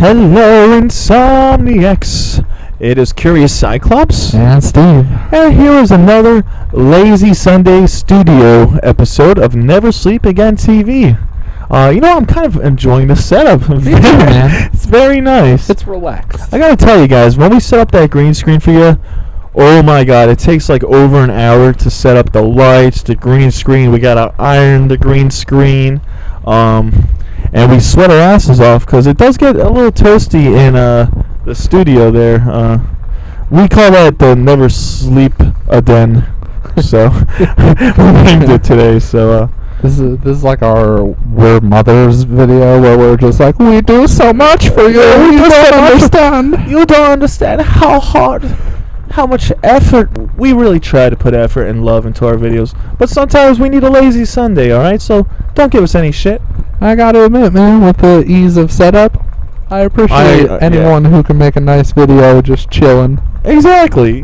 Hello, Insomniacs! It is Kurious Cyclopes and Steve. And here is another Lazy Sunday studio episode of Never Sleep Again TV. I'm kind of enjoying the setup. Me too, man. It's very nice. It's relaxed. I gotta tell you guys, when we set up that green screen for you, oh my god, it takes like over an hour to set up the lights, the green screen. We gotta iron the green screen. And we sweat our asses off because it does get a little toasty in the studio there. We call that the Never Sleep Den. So we named it today. So this is like our We're Mothers video where we're just like, we do so much for you. You don't understand. You don't understand how hard, how much effort. We really try to put effort and love into our videos, but sometimes we need a lazy Sunday. All right, so don't give us any shit. I gotta admit, man, with the ease of setup, I appreciate anyone who can make a nice video just chilling. Exactly.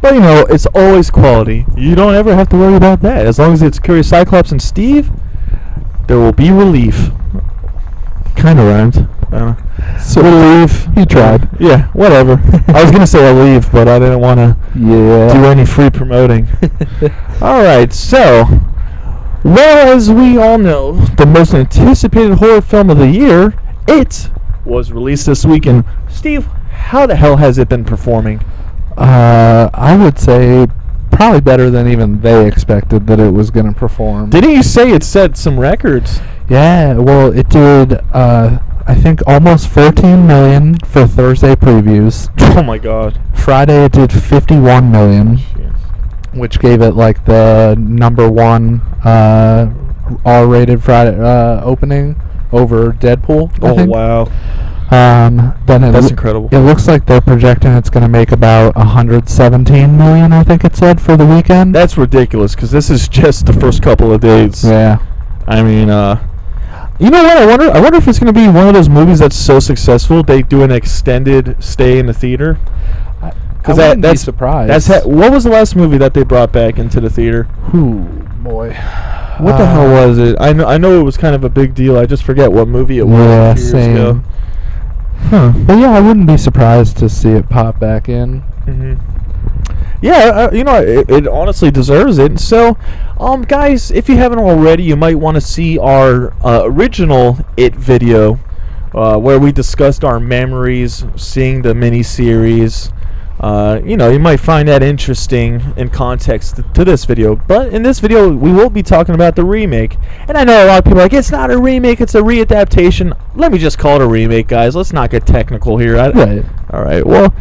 But it's always quality. You don't ever have to worry about that. As long as it's Kurious Cyclopes and Steve, there will be relief. Kind of rhymed. So relief. He tried. Yeah, whatever. I was gonna say I'll leave, but I didn't want to do any free promoting. All right, so. Well, as we all know, the most anticipated horror film of the year, It, was released this weekend. Steve, how the hell has it been performing? I would say probably better than even they expected that it was going to perform. Didn't you say it set some records? Yeah, well, it did, I think, almost 14 million for Thursday previews. Oh, my God. Friday, it did 51 million. Which gave it like the number one R-rated Friday opening over Deadpool. I think. Wow! Then that's incredible. It looks like they're projecting it's going to make about 117 million. I think it said for the weekend. That's ridiculous because this is just the first couple of days. Yeah. I mean, you know what? I wonder if it's going to be one of those movies that's so successful they do an extended stay in the theater. Because that's surprised. What was the last movie that they brought back into the theater? Ooh, boy. What the hell was it? I know it was kind of a big deal. I just forget what movie it was. Yeah, same. Years ago. Huh. But yeah, I wouldn't be surprised to see it pop back in. Mm-hmm. Yeah, it honestly deserves it. So, guys, if you haven't already, you might want to see our original It video, where we discussed our memories seeing the miniseries. You might find that interesting in context to this video. But in this video, we will be talking about the remake. And I know a lot of people are like, it's not a remake, it's a readaptation. Let me just call it a remake, guys. Let's not get technical here. Right. All right. Well,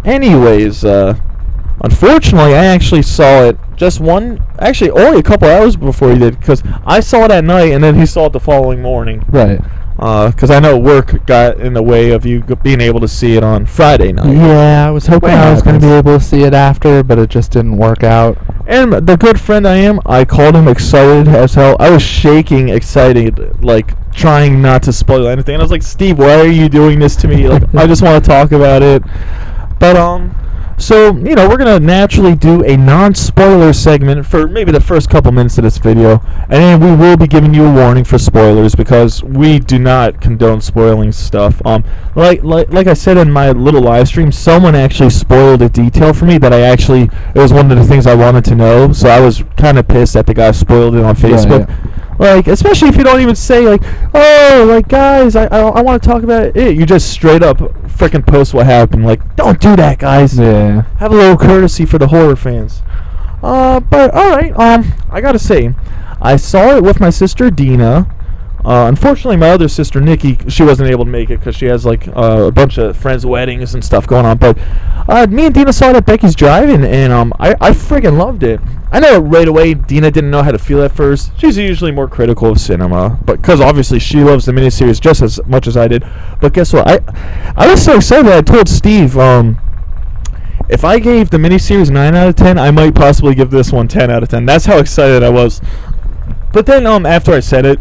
anyways, unfortunately, I actually saw it only a couple hours before he did, because I saw it at night, and then he saw it the following morning. Right. Because I know work got in the way of you being able to see it on Friday night. Yeah, I was hoping I was going to be able to see it after, but it just didn't work out. And the good friend I am, I called him excited as hell. I was shaking, excited, like trying not to spoil anything. And I was like, Steve, why are you doing this to me? Like, I just want to talk about it. But so, we're going to naturally do a non-spoiler segment for maybe the first couple minutes of this video. And then we will be giving you a warning for spoilers because we do not condone spoiling stuff. Like I said in my little live stream, someone actually spoiled a detail for me that it was one of the things I wanted to know. So I was kind of pissed that the guy spoiled it on Facebook. Yeah. Like, especially if you don't even say, like, oh, like, guys, I want to talk about it. You just straight up freaking post what happened. Like, don't do that, guys. Yeah. Have a little courtesy for the horror fans. But, all right, I got to say, I saw it with my sister, Dina. Unfortunately, my other sister, Nikki, she wasn't able to make it because she has, like, a bunch of friends' weddings and stuff going on. But me and Dina saw it at Becky's Drive-In, and I friggin' loved it. I know right away Dina didn't know how to feel at first. She's usually more critical of cinema, but because obviously she loves the miniseries just as much as I did. But guess what? I was so excited that I told Steve, if I gave the miniseries 9 out of 10, I might possibly give this one 10 out of 10. That's how excited I was. But then after I said it,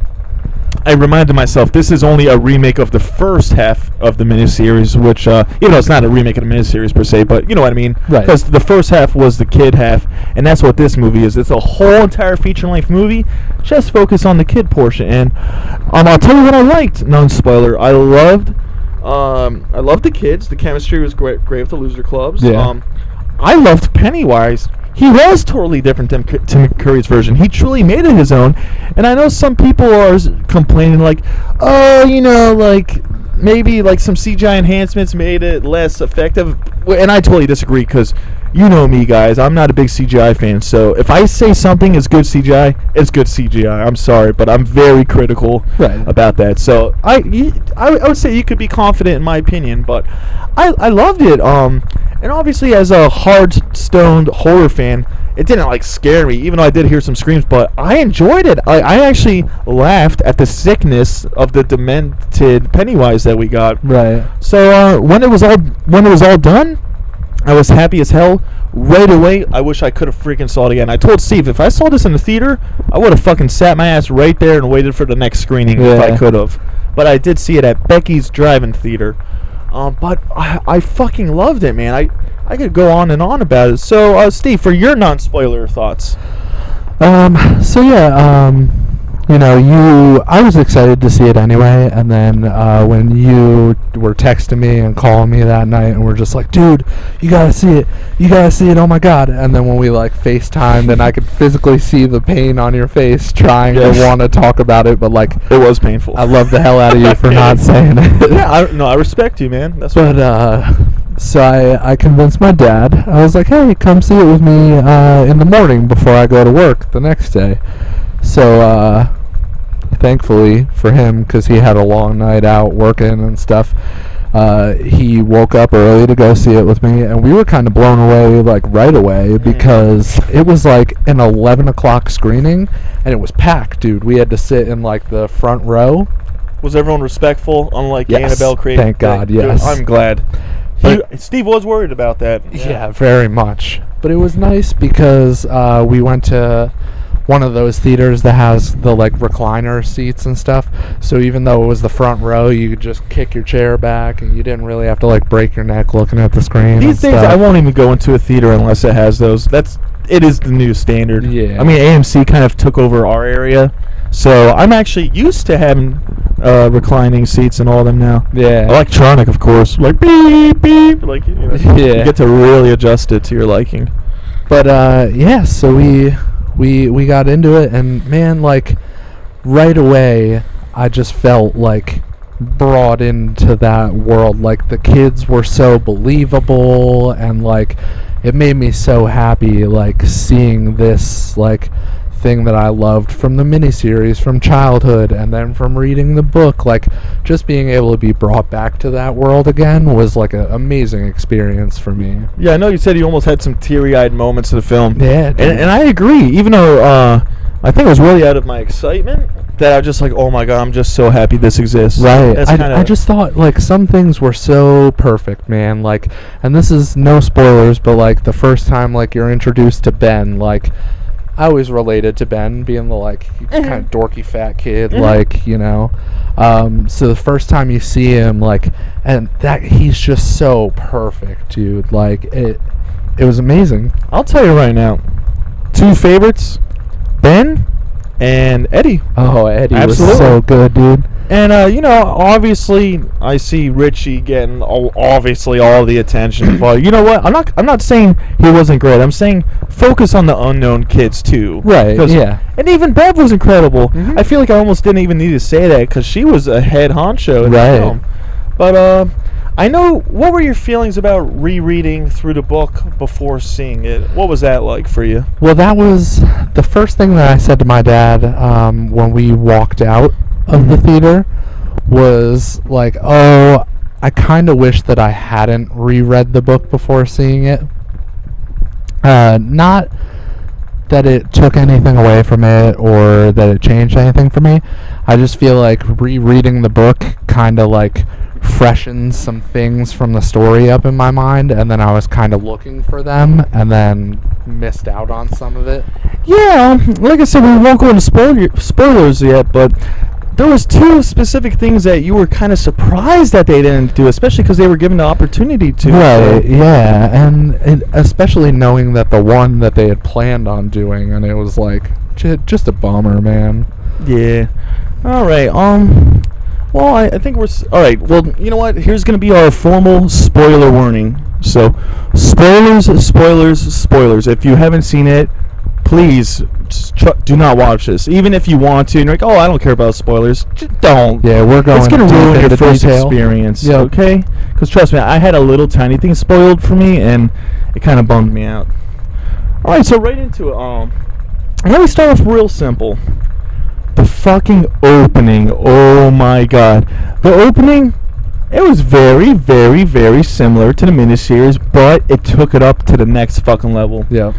I reminded myself this is only a remake of the first half of the miniseries, which, even though it's not a remake of the miniseries per se, but you know what I mean? Right. Because the first half was the kid half, and that's what this movie is. It's a whole entire feature-length movie, just focused on the kid portion. And I'll tell you what I liked, non-spoiler. I loved the kids. The chemistry was great with the loser clubs. Yeah. I loved Pennywise. He was totally different than Tim Curry's version. He truly made it his own. And I know some people are complaining, like, oh, like, maybe, like, some CGI enhancements made it less effective. And I totally disagree, because you know me, guys. I'm not a big CGI fan. So if I say something is good CGI, it's good CGI. I'm sorry, but I'm very critical about that. So I would say you could be confident in my opinion, but I loved it. And obviously, as a hard-stoned horror fan, it didn't, like, scare me, even though I did hear some screams, but I enjoyed it. I actually laughed at the sickness of the demented Pennywise that we got. Right. So when it was all done, I was happy as hell. Right away, I wish I could have freaking saw it again. I told Steve, if I saw this in the theater, I would have fucking sat my ass right there and waited for the next screening if I could have. But I did see it at Becky's Drive-In Theater. But I fucking loved it, man. I could go on and on about it. So, Steve, for your non-spoiler thoughts. I was excited to see it anyway, and then when you were texting me and calling me that night, and we're just like, dude, you gotta see it, oh my god. And then when we, like, FaceTimed, and I could physically see the pain on your face trying to want to talk about it, but, like, it was painful. I love the hell out of you for not saying it. Yeah, I respect you, man. That's but, so I convinced my dad. I was like, hey, come see it with me in the morning before I go to work the next day. So, thankfully for him, because he had a long night out working and stuff, he woke up early to go see it with me, and we were kind of blown away, like, right away, because it was like an 11 o'clock screening, and it was packed, dude. We had to sit in, like, the front row. Was everyone respectful, unlike the Annabelle creative? Thank God, yes. I'm glad. Steve was worried about that. Yeah, very much. But it was nice because we went to one of those theaters that has the, like, recliner seats and stuff. So even though it was the front row, you could just kick your chair back, and you didn't really have to, like, break your neck looking at the screen. These days, I won't even go into a theater unless it has those. It is the new standard. Yeah. I mean, AMC kind of took over our area, so I'm actually used to having reclining seats and all of them now. Yeah. Electronic, of course. Like, beep, beep. Like, you get to really adjust it to your liking. But, so we got into it, and, man, like, right away, I just felt, like, brought into that world. Like, the kids were so believable, and, like, it made me so happy, like, seeing this, like, thing that I loved from the miniseries, from childhood, and then from reading the book. Like, just being able to be brought back to that world again was, like, an amazing experience for me. Yeah, I know you said you almost had some teary-eyed moments of the film. Yeah, and I agree, even though I think it was really out of my excitement that I was just like, oh my god, I'm just so happy this exists. Right. I just thought, like, some things were so perfect, man. Like, and this is no spoilers, but, like, the first time, like, you're introduced to Ben, like, I always related to Ben being the, like, kind of dorky fat kid, like, you know. So the first time you see him, like, and that he's just so perfect, dude. Like, it was amazing. I'll tell you right now, 2 favorites, Ben and Eddie. Oh, Eddie Absolutely. was so good, dude. And, obviously, I see Richie getting obviously all the attention. But you know what? I'm not saying he wasn't great. I'm saying focus on the unknown kids, too. Right, yeah. And even Bev was incredible. I feel like I almost didn't even need to say that because she was a head honcho in the film. But, I know, what were your feelings about rereading through the book before seeing it? What was that like for you? Well, that was the first thing that I said to my dad when we walked out of the theater was like, oh, I kind of wish that I hadn't reread the book before seeing it. Not that it took anything away from it or that it changed anything for me. I just feel like rereading the book kind of, like, freshens some things from the story up in my mind, and then I was kind of looking for them and then missed out on some of it. Yeah, like I said, we won't go into spoilers yet, but there was two specific things that you were kind of surprised that they didn't do, especially because they were given the opportunity to. Right, yeah, and especially knowing that the one that they had planned on doing, and it was like just a bummer, man. Yeah. All right. Well, I think we're all right. Well, you know what? Here's gonna be our formal spoiler warning. So, spoilers. If you haven't seen it, please do not watch this. Even if you want to, and you're like, oh, I don't care about spoilers. Just don't. Yeah, we're going. It's gonna deep ruin your into first detail. experience. Yep. Okay? Because trust me, I had a little tiny thing spoiled for me, and it kind of bummed me out. All right, so right into it. Let me start off real simple. The fucking opening. Oh my god. The opening, it was very, very, very similar to the miniseries, but it took it up to the next fucking level. Yeah.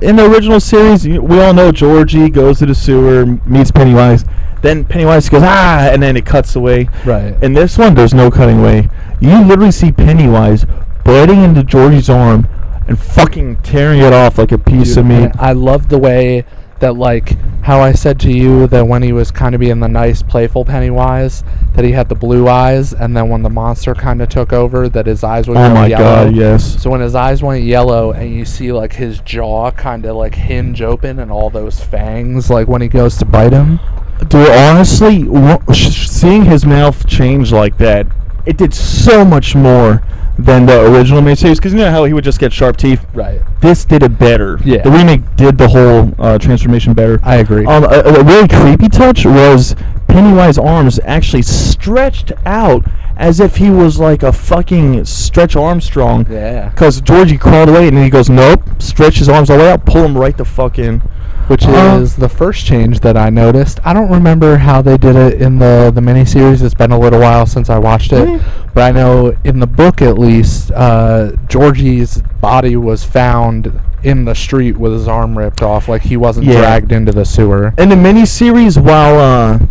In the original series, we all know Georgie goes to the sewer, meets Pennywise. Then Pennywise goes, ah, and then it cuts away. Right. In this one, there's no cutting away. You literally see Pennywise biting into Georgie's arm and fucking tearing it off like a piece of meat. I love the way that, like, how I said to you that when he was kind of being the nice, playful Pennywise, that he had the blue eyes, and then when the monster kind of took over, that his eyes would go yellow. Oh my god, yes. So when his eyes went yellow, and you see, like, his jaw kind of, like, hinge open, and all those fangs, like, when he goes to bite him. Dude, honestly, seeing his mouth change like that, it did so much more than the original miniseries, because you know how he would just get sharp teeth? Right. This did it better. Yeah. The remake did the whole transformation better. I agree. A really creepy touch was Pennywise's arms actually stretched out as if he was like a fucking Stretch Armstrong. Yeah. Because Georgie crawled away, and then he goes, nope, stretch his arms all the way out, pull him right the fuck in. Which is the first change that I noticed. I don't remember how they did it in the miniseries. It's been a little while since I watched it. But I know in the book, at least, Georgie's body was found in the street with his arm ripped off. Like, he wasn't dragged into the sewer. In the miniseries, while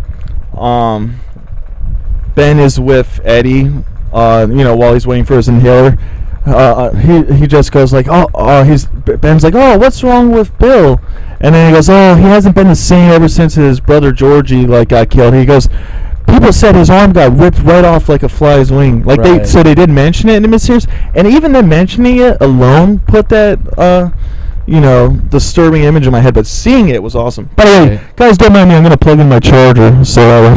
Ben is with Eddie, while he's waiting for his inhaler, he just goes like, Ben's like, oh, what's wrong with Bill? And then he goes, oh, he hasn't been the same ever since his brother Georgie got killed. He goes, people said his arm got ripped right off like a fly's wing. Like so they did mention it in the miniseries, and even them mentioning it alone put that disturbing image in my head. But seeing it was awesome. By the way, guys, don't mind me. I'm gonna plug in my charger so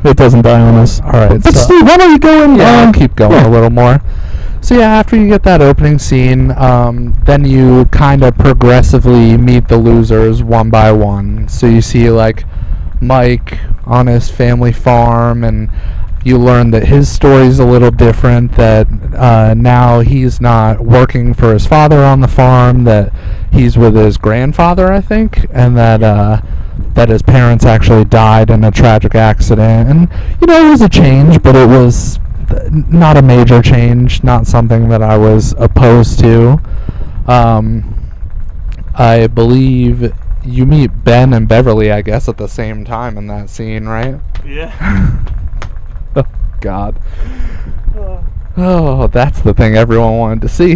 it doesn't die on us. All right. But Steve, why don't you go in? Yeah, I'll keep going a little more. So yeah, after you get that opening scene, then you kind of progressively meet the losers one by one. So you see like Mike on his family farm, and you learn that his story's a little different, that now he's not working for his father on the farm, that he's with his grandfather, I think, and that his parents actually died in a tragic accident. And it was a change, but it was not a major change, not something that I was opposed to. I believe you meet Ben and Beverly, I guess, at the same time in that scene, right? Yeah. Oh, God. Oh, that's the thing everyone wanted to see.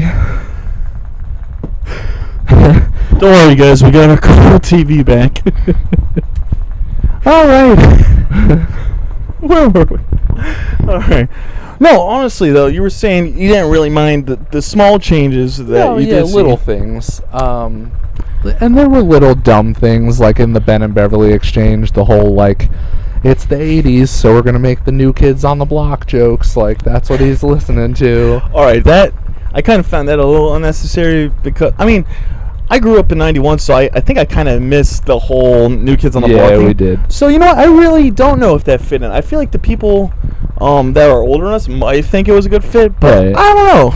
Don't worry, guys. We got our cool TV back. All right. Where were we? All right. No, honestly, though, you were saying you didn't really mind the small changes that you did see. Little things. And there were little dumb things, like in the Ben and Beverly exchange, the whole, like, it's the 80s, so we're going to make the new kids on the block jokes. Like, that's what he's listening to. All right, I kind of found that a little unnecessary because, I grew up in 91, so I think I kind of missed the whole new kids on the block thing. Yeah, we did. So, I really don't know if that fit in. I feel like the people that are older than us might think it was a good fit, but right. I don't know.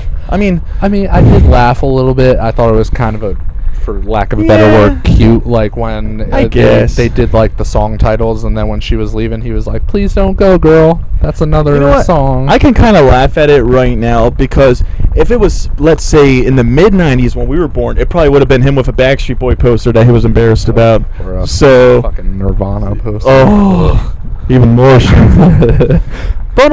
I did laugh a little bit. I thought it was kind of for lack of a better word, cute, like when they did like the song titles, and then when she was leaving, he was like, please don't go, girl, that's another song. I can kind of laugh at it right now, because if it was, let's say, in the mid-90s when we were born, it probably would have been him with a Backstreet Boy poster that he was embarrassed about. Or a fucking Nirvana poster. Oh, even more shameful. But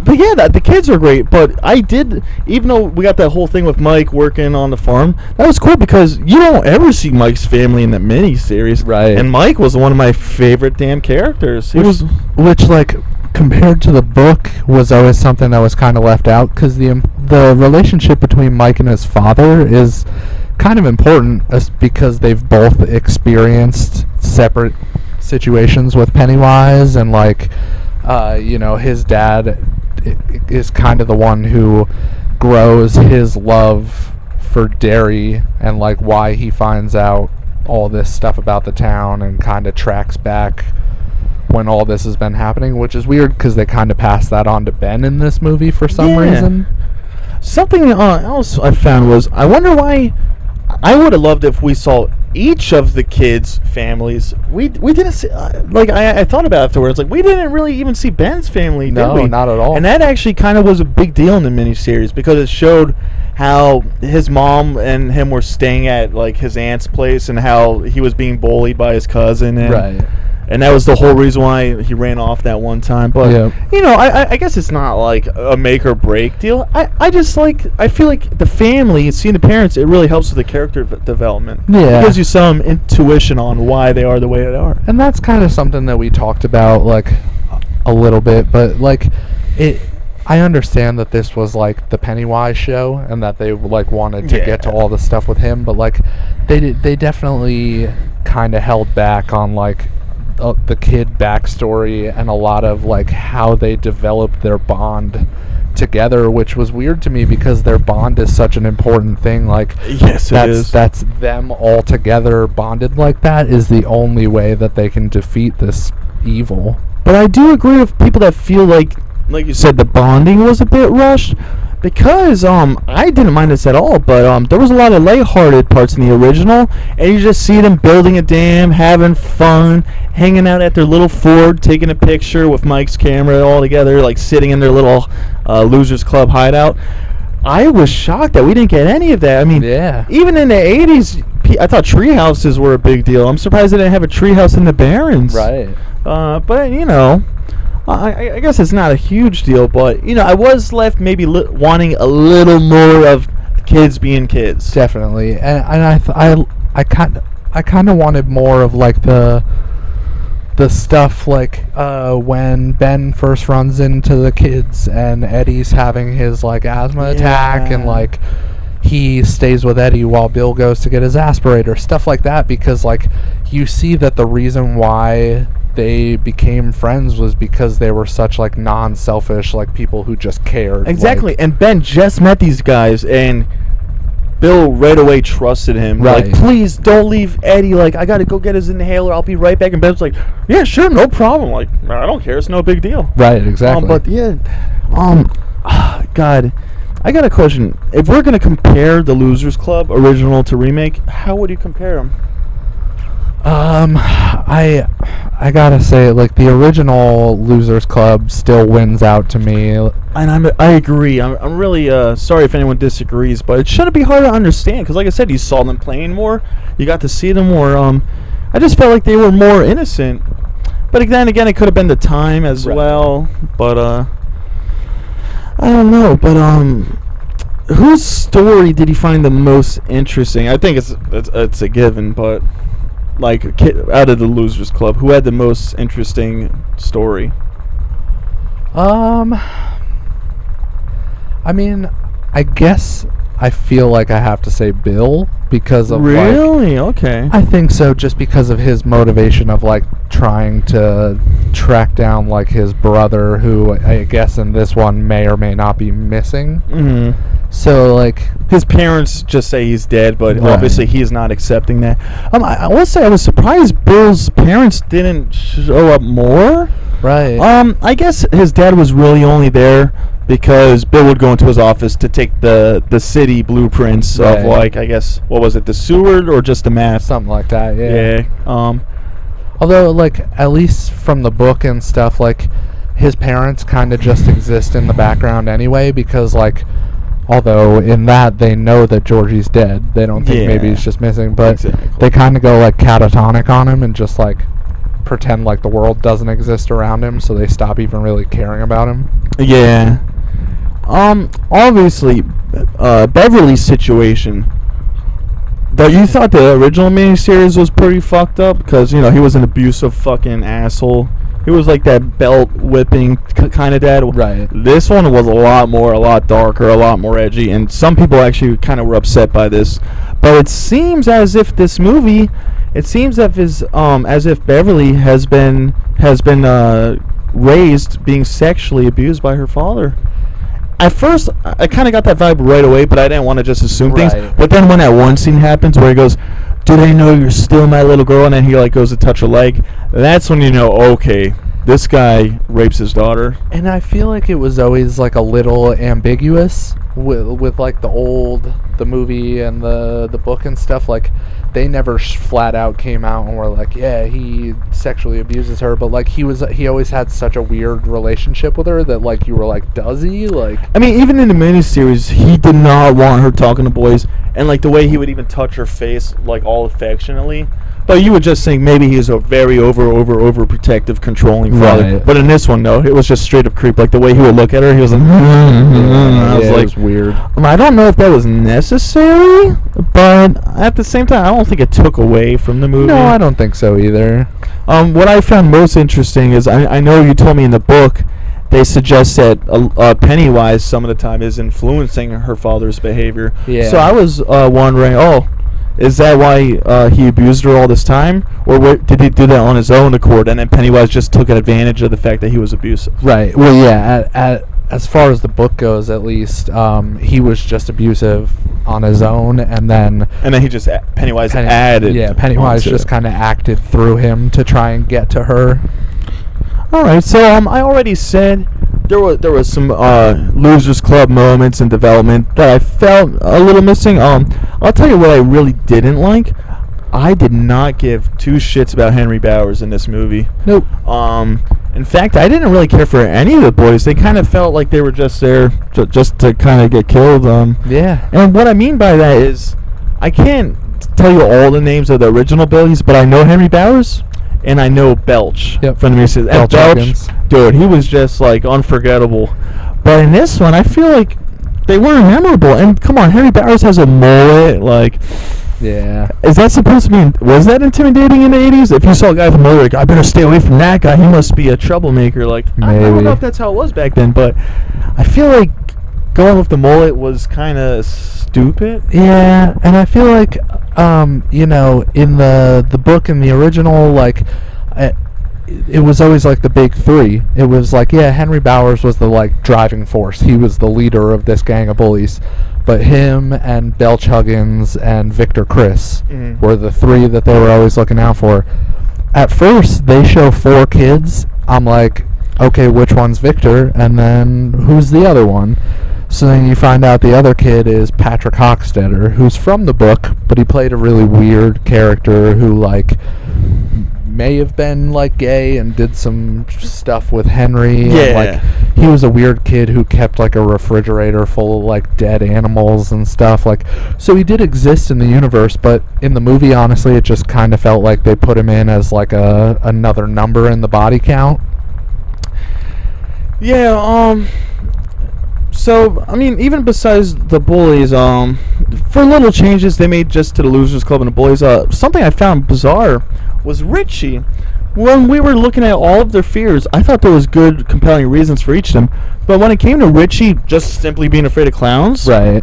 But yeah, the kids are great. But I did, even though we got that whole thing with Mike working on the farm, that was cool because you don't ever see Mike's family in the miniseries. Right. And Mike was one of my favorite damn characters. Which like compared to the book was always something that was kind of left out, because the relationship between Mike and his father is kind of important, because they've both experienced separate situations with Pennywise, and like his dad is kind of the one who grows his love for Derry, and like why he finds out all this stuff about the town and kind of tracks back when all this has been happening, which is weird because they kind of passed that on to Ben in this movie for some reason. Something else I found was, I wonder why. I would have loved if we saw each of the kids' families. We didn't see, I thought about it afterwards, like we didn't really even see Ben's family, did we? No, not at all. And that actually kind of was a big deal in the miniseries, because it showed how his mom and him were staying at like his aunt's place, and how he was being bullied by his cousin, and Right. And that was the whole reason why he ran off that one time. But, I guess it's not like a make or break deal. I feel like the family, seeing the parents, it really helps with the character development. Yeah. It gives you some intuition on why they are the way they are. And that's kind of something that we talked about, like, a little bit. But, like, I understand that this was, like, the Pennywise show, and that they, like, wanted to get to all the stuff with him. But, like, they definitely kind of held back on, like, the kid backstory and a lot of like how they developed their bond together, which was weird to me because their bond is such an important thing. Like, yes, it is. That's them all together bonded like that is the only way that they can defeat this evil. But I do agree with people that feel like you said, the bonding was a bit rushed. Because I didn't mind this at all, but there was a lot of lighthearted parts in the original, and you just see them building a dam, having fun, hanging out at their little fort, taking a picture with Mike's camera all together, like sitting in their little Losers Club hideout. I was shocked that we didn't get any of that. I mean, even in the 80s, I thought tree houses were a big deal. I'm surprised they didn't have a tree house in the Barrens. Right. But, I guess it's not a huge deal, but I was left maybe wanting a little more of kids being kids. Definitely, and I kind of wanted more of like the stuff like when Ben first runs into the kids and Eddie's having his like asthma attack, and like he stays with Eddie while Bill goes to get his aspirator, stuff like that, because like you see that the reason why they became friends was because they were such like non-selfish, like people who just cared. Exactly. And Ben just met these guys, and Bill right away trusted him. Right. Like, please don't leave Eddie. Like, I gotta go get his inhaler. I'll be right back. And Ben's like, yeah, sure, no problem. Like, I don't care. It's no big deal. Right. Exactly. But God, I got a question. If we're gonna compare the Losers Club original to remake, how would you compare them? I gotta say, like, the original Losers Club still wins out to me. And I agree. I'm really sorry if anyone disagrees, but it shouldn't be hard to understand, because like I said, you saw them playing more, you got to see them more. I just felt like they were more innocent, but then again, it could have been the time as well. But I don't know. But whose story did you find the most interesting? I think it's a given, but like out of the Losers Club, who had the most interesting story? I mean, I guess I feel like I have to say Bill, because of really? Okay. I think so, just because of his motivation of like trying to track down like his brother, who I guess in this one may or may not be missing. Mm-hmm. So like his parents just say he's dead, but obviously he is not accepting that. I will say I was surprised Bill's parents didn't show up more. Right. I guess his dad was really only there because Bill would go into his office to take the city blueprints of, like, I guess, what was it, the sewer or just the map? Something like that, yeah. Yeah. Although, like, at least from the book and stuff, like, his parents kind of just exist in the background anyway, because, like, although in that they know that Georgie's dead, they don't think maybe he's just missing, but they kind of go, like, catatonic on him and just, like, pretend like the world doesn't exist around him, so they stop even really caring about him. Yeah. Obviously, Beverly's situation. Though you thought the original miniseries was pretty fucked up because, he was an abusive fucking asshole. He was like that belt whipping kind of dad. Right. This one was a lot darker, a lot more edgy, and some people actually kind of were upset by this. But it seems as if this movie, as if Beverly has been raised being sexually abused by her father. At first, I kind of got that vibe right away, but I didn't want to just assume things. But then when that one scene happens where he goes, "Do they know you're still my little girl?" and then he like goes to touch her leg, that's when you know, okay, this guy rapes his daughter. And I feel like it was always like a little ambiguous with like the movie and the book and stuff. Like they never flat out came out and were like, yeah, he sexually abuses her, but like he always had such a weird relationship with her that like you were like, does he? Like, I mean, even in the miniseries, he did not want her talking to boys, and like the way he would even touch her face like all affectionately. But you would just think maybe he's a very overprotective, controlling father. Right. But in this one, no, it was just straight up creep. Like the way he would look at her, he was like, I was like, it was weird. I don't know if that was necessary, but at the same time, I don't think it took away from the movie. No, I don't think so either. What I found most interesting is I know you told me in the book they suggest that Pennywise some of the time is influencing her father's behavior. Yeah. So I was wondering, is that why he abused her all this time? Or did he do that on his own accord, and then Pennywise just took advantage of the fact that he was abusive? Right. Well, yeah, as far as the book goes, at least, he was just abusive on his own, and then he just, Pennywise added. Yeah, Pennywise just kind of acted through him to try and get to her. Alright, so I already said there was some Losers Club moments in development that I felt a little missing. I'll tell you what I really didn't like. I did not give two shits about Henry Bowers in this movie. Nope. In fact, I didn't really care for any of the boys. They kind of felt like they were just there just to kind of get killed. Yeah. And what I mean by that is, I can't tell you all the names of the original Billies, but I know Henry Bowers. And I know Belch from the music. And Belch, dude, he was just like unforgettable. But in this one, I feel like they weren't memorable. And come on, Henry Bowers has a mullet. Like, yeah, is that supposed to be? Was that intimidating in the 80s? If you saw a guy from mullet, like, I better stay away from that guy. He must be a troublemaker. Like, I don't know if that's how it was back then, but I feel like going with the mullet was kind of stupid. Yeah, and I feel like, in the book and the original, like, it was always like the big three. It was like, yeah, Henry Bowers was the like driving force. He was the leader of this gang of bullies. But him and Belch Huggins and Victor Chris were the three that they were always looking out for. At first, they show 4 kids. I'm like, okay, which one's Victor? And then who's the other one? So then you find out the other kid is Patrick Hockstetter, who's from the book, but he played a really weird character who, like, may have been, like, gay and did some stuff with Henry. Yeah. And, like, he was a weird kid who kept, like, a refrigerator full of, like, dead animals and stuff. Like, so he did exist in the universe, but in the movie, honestly, it just kind of felt like they put him in as, like, another number in the body count. Yeah, so, I mean, even besides the bullies, for little changes they made just to the Losers Club and the bullies, something I found bizarre was Richie. When we were looking at all of their fears, I thought there was good, compelling reasons for each of them. But when it came to Richie just simply being afraid of clowns, right,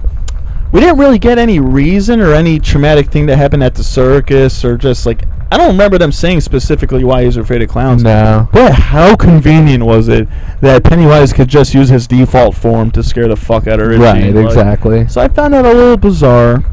we didn't really get any reason or any traumatic thing that happened at the circus, or just, like, I don't remember them saying specifically why he was afraid of clowns. No. But how convenient was it that Pennywise could just use his default form to scare the fuck out of Richie? Right, like, exactly. So I found that a little bizarre.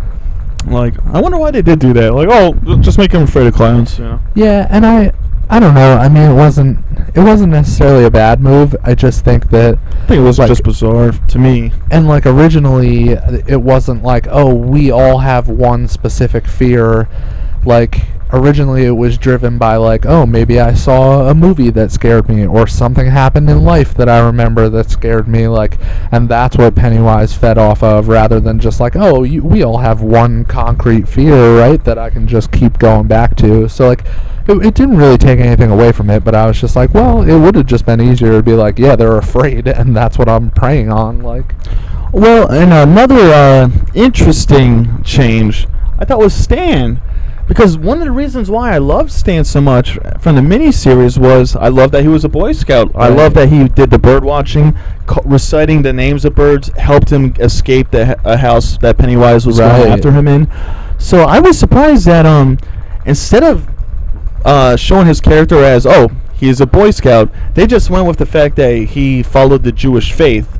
Like, I wonder why they did do that. Like, just make him afraid of clowns, you know? Yeah, and I don't know. I mean, it wasn't necessarily a bad move. I just think that I think it was, like, just bizarre to me. And, like, originally, it wasn't like, oh, we all have one specific fear like originally it was driven by like, oh, maybe I saw a movie that scared me, or something happened in life that I remember that scared me, like, and that's what Pennywise fed off of, rather than just like, oh, we all have one concrete fear, right, that I can just keep going back to. So like it didn't really take anything away from it, but I was just like, well, it would have just been easier to be like, yeah, they're afraid, and that's what I'm preying on. Like, well, and another interesting change I thought was Stan. Because one of the reasons why I loved Stan so much from the miniseries was I love that he was a Boy Scout. Right. I love that he did the bird watching, reciting the names of birds, helped him escape a house that Pennywise was going after him in. So I was surprised that instead of showing his character as, oh, he's a Boy Scout, they just went with the fact that he followed the Jewish faith.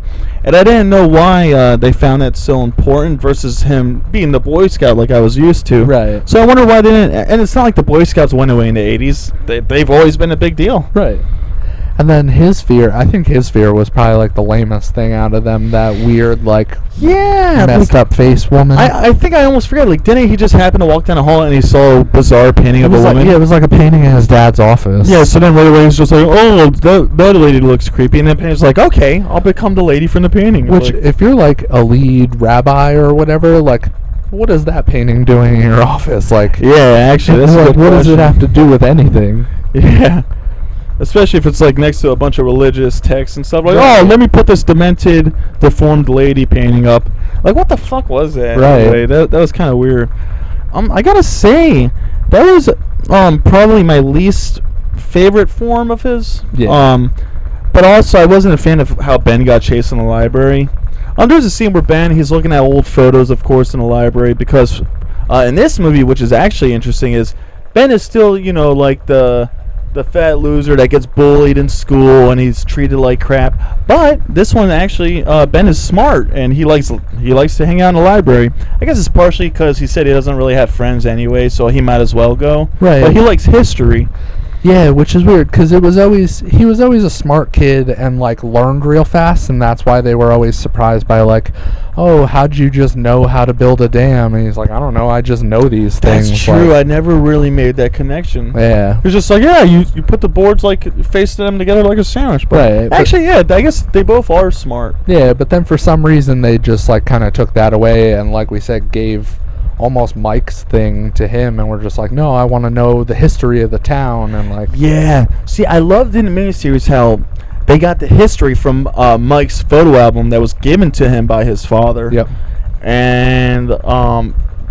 And I didn't know why they found that so important versus him being the Boy Scout like I was used to. Right. So I wonder why they didn't. And it's not like the Boy Scouts went away in the 80s. They've always been a big deal. Right. And then his fear, I think his fear was probably like the lamest thing out of them. That weird, like, messed up face woman. I think I almost forgot. Like, didn't he just happen to walk down a hall and he saw a bizarre painting of a woman? Yeah, it was like a painting in his dad's office. Yeah, so then right away he's just like, oh, that lady looks creepy. And then Penny's like, okay, I'll become the lady from the painting. Which, like, if you're like a lead rabbi or whatever, like, what is that painting doing in your office? Like, yeah, actually, that's like, what does it have to do with anything? Yeah. Especially if it's like next to a bunch of religious texts and stuff. Like, oh, let me put this demented, deformed lady painting up. Like, what the fuck was that? Right. Anyway, that was kind of weird. I gotta say, that was probably my least favorite form of his. Yeah. But also, I wasn't a fan of how Ben got chased in the library. There's a scene where he's looking at old photos, of course, in the library, because in this movie, which is actually interesting, is Ben is still, like the fat loser that gets bullied in school and he's treated like crap. But this one actually, Ben is smart and he likes to hang out in the library. I guess it's partially because he said he doesn't really have friends anyway, so he might as well go. Right. But he likes history. Yeah, which is weird because he was always a smart kid and like learned real fast, and that's why they were always surprised by like, oh, how'd you just know how to build a dam? And he's like, I don't know, I just know these things. That's true. Like, I never really made that connection. Yeah. It's just like, yeah, you put the boards like facing them together like a sandwich. But right. Actually, yeah, I guess they both are smart. Yeah, but then for some reason they just like kind of took that away and, like we said, gave almost Mike's thing to him, and we're just like, no, I want to know the history of the town. And like, yeah, see, I loved in the miniseries how they got the history from Mike's photo album that was given to him by his father. Yep. And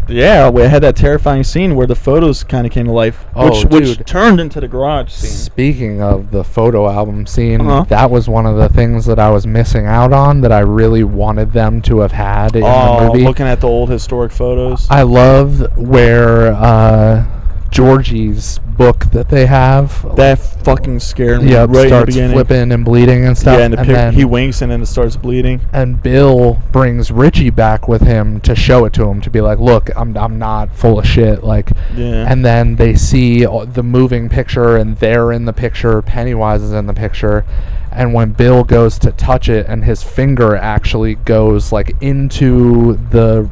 yeah, we had that terrifying scene where the photos kind of came to life, which turned into the garage scene. Speaking of the photo album scene, that was one of the things that I was missing out on that I really wanted them to have had in the movie. Looking at the old historic photos. I love where Georgie's book that they have. That fucking scared me. Yeah, right starts in the flipping and bleeding and stuff. Yeah, and then he winks and then it starts bleeding. And Bill brings Richie back with him to show it to him, to be like, look, I'm not full of shit. Like, yeah. And then they see the moving picture, and they're in the picture. Pennywise is in the picture. And when Bill goes to touch it, and his finger actually goes like into the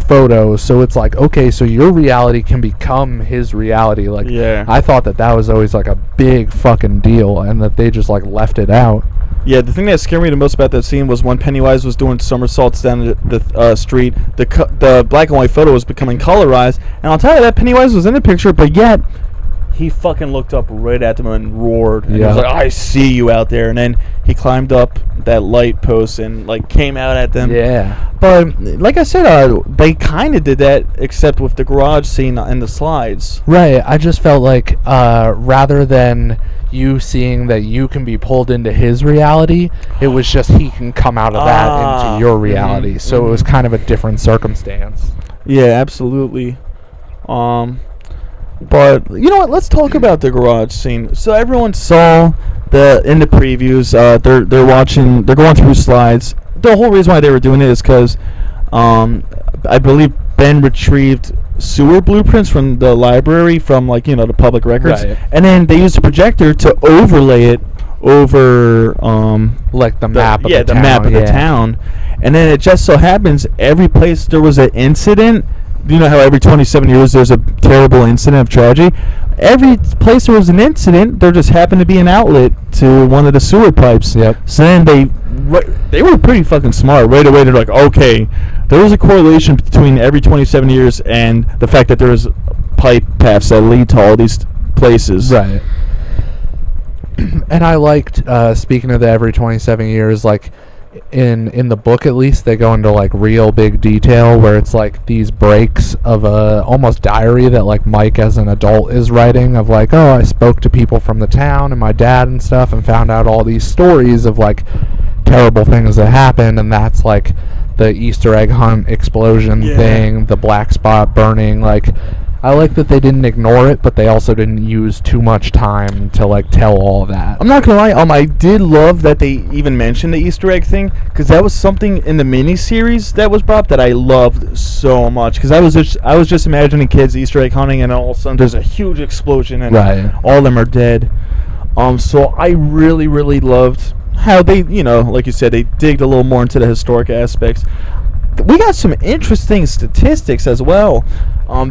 photo, so it's like, okay, so your reality can become his reality. Like, yeah. I thought that was always like a big fucking deal, and that they just like left it out. Yeah, the thing that scared me the most about that scene was when Pennywise was doing somersaults down the street, the black and white photo was becoming colorized, and I'll tell you that Pennywise was in the picture, but yet he fucking looked up right at them and roared. And he was like, I see you out there. And then he climbed up that light post and like came out at them. Yeah. But like I said, they kind of did that except with the garage scene and the slides. Right. I just felt like rather than you seeing that you can be pulled into his reality, it was just he can come out of that into your reality. Mm-hmm. So it was kind of a different circumstance. Yeah, absolutely. But you know what? Let's talk about the garage scene. So everyone saw in the previews. They're going through slides. The whole reason why they were doing it is because I believe Ben retrieved sewer blueprints from the library from the public records, right. And then they used a projector to overlay it over like the map of the town. And then it just so happens every place there was an incident, you know how every 27 years there's a terrible incident of tragedy? Every place there was an incident, there just happened to be an outlet to one of the sewer pipes. Yep. So then they were pretty fucking smart. Right away, they're like, okay, there was a correlation between every 27 years and the fact that there was pipe paths that lead to all these places. Right. And I liked, speaking of the every 27 years, like, in the book at least, they go into like real big detail where it's like these breaks of a almost diary that like Mike as an adult is writing of like, oh, I spoke to people from the town and my dad and stuff and found out all these stories of like terrible things that happened, and that's like the Easter egg hunt explosion thing, the black spot burning. Like, I like that they didn't ignore it, but they also didn't use too much time to like tell all of that. I'm not gonna lie, I did love that they even mentioned the Easter egg thing, because that was something in the miniseries that was brought up that I loved so much. Because I was just imagining kids Easter egg hunting, and all of a sudden there's a huge explosion, and all of them are dead. So I really, really loved how they, you know, like you said, they digged a little more into the historic aspects. We got some interesting statistics as well.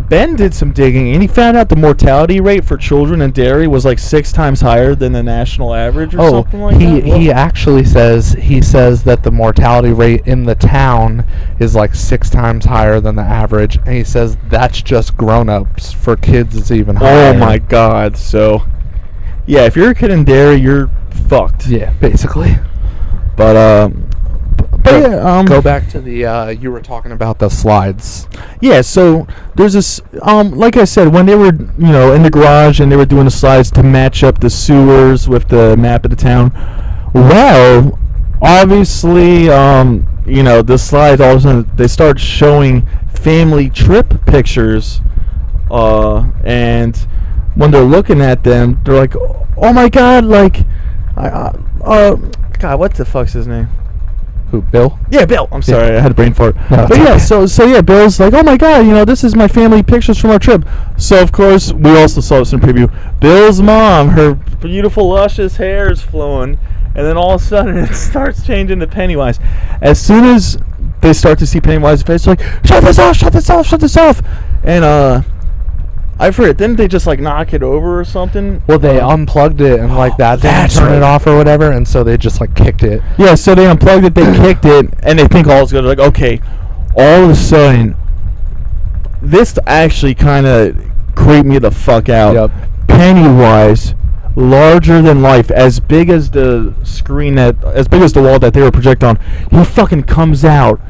Ben did some digging, and he found out the mortality rate for children in Derry was like 6 times higher than the national average or something like that. He actually says that the mortality rate in the town is like 6 times higher than the average, and he says that's just grown-ups. For kids, it's even higher. Oh my God! So, yeah, if you're a kid in Derry, you're fucked. Yeah, basically. But yeah, go back to the you were talking about the slides. Yeah, so there's this like I said, when they were, you know, in the garage and they were doing the slides to match up the sewers with the map of the town. Well, obviously, you know, the slides, all of a sudden they start showing family trip pictures, and when they're looking at them, they're like, oh my God, like, God, what the fuck's his name? Who, Bill? Yeah, Bill. I'm sorry, I had a brain fart. No, but yeah, okay. so yeah, Bill's like, oh my God, you know, this is my family pictures from our trip. So of course, we also saw this in preview. Bill's mom, her beautiful luscious hair is flowing, and then all of a sudden it starts changing to Pennywise. As soon as they start to see Pennywise's face, they're like, shut this off, shut this off, shut this off. And I forget, didn't they just like knock it over or something? Well, they unplugged it and like that didn't turn it off or whatever, and so they just like kicked it. Yeah, so they unplugged it, they kicked it, and they think all's good. Like, okay, all of a sudden, this actually kind of creeped me the fuck out. Yep. Pennywise, larger than life, as big as the screen as big as the wall that they were projecting on. He fucking comes out,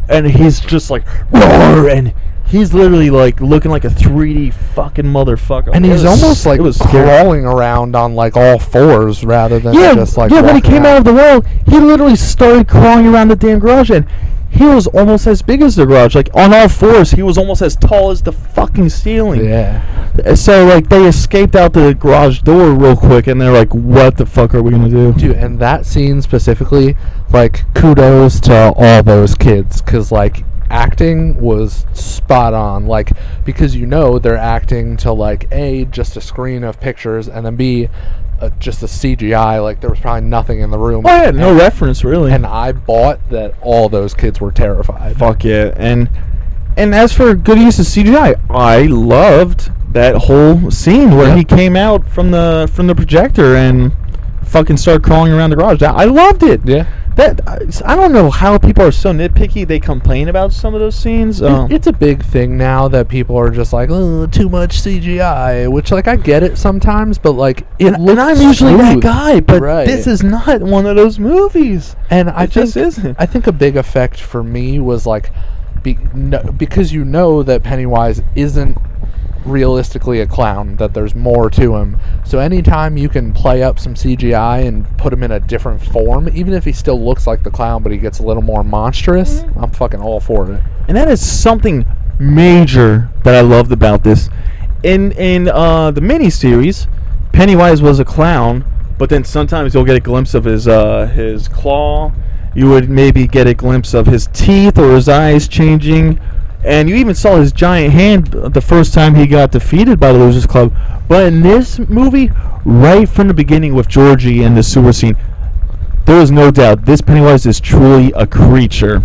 and he's just like, roar, and he's literally like looking like a 3D fucking motherfucker. And he's almost like crawling around on like all fours rather than just like when he came out of the wall, he literally started crawling around the damn garage, and he was almost as big as the garage. Like on all fours, he was almost as tall as the fucking ceiling. Yeah. So like they escaped out the garage door real quick, and they're like, what the fuck are we gonna do? Dude, and that scene specifically, like, kudos to all those kids, because like acting was spot on, like, because you know they're acting to like A, just a screen of pictures, and then B, just a CGI, like there was probably nothing in the room. Oh yeah, no reference really. And I bought that all those kids were terrified. Fuck yeah. And as for good use of CGI, I loved that whole scene where he came out from the projector and fucking started crawling around the garage. I loved it. Yeah. I don't know how people are so nitpicky. They complain about some of those scenes. It's a big thing now that people are just like, oh, too much CGI, which like I get it sometimes, but like and I'm usually that guy, but right. This is not one of those movies. And I just isn't. I think a big effect for me was like because you know that Pennywise isn't realistically a clown, that there's more to him, so anytime you can play up some CGI and put him in a different form, even if he still looks like the clown but he gets a little more monstrous, I'm fucking all for it. And that is something major that I loved about this. In the miniseries, Pennywise was a clown, but then sometimes you'll get a glimpse of his claw. You would maybe get a glimpse of his teeth or his eyes changing. And you even saw his giant hand the first time he got defeated by the Losers Club. But in this movie, right from the beginning with Georgie and the sewer scene, there was no doubt this Pennywise is truly a creature.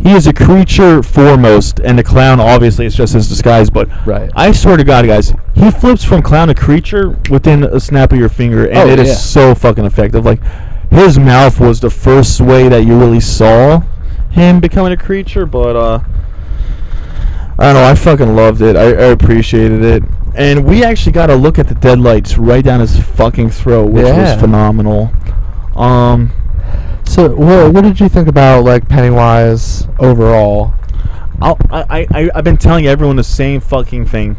he is a creature foremost, and the clown obviously is just his disguise. But Right. I swear to God, guys, he flips from clown to creature within a snap of your finger, and it is so fucking effective. Like, his mouth was the first way that you really saw him becoming a creature, but I don't know, I fucking loved it. I appreciated it. And we actually got a look at the deadlights right down his fucking throat, which was phenomenal. So, what did you think about, like, Pennywise overall? I've been telling everyone the same fucking thing.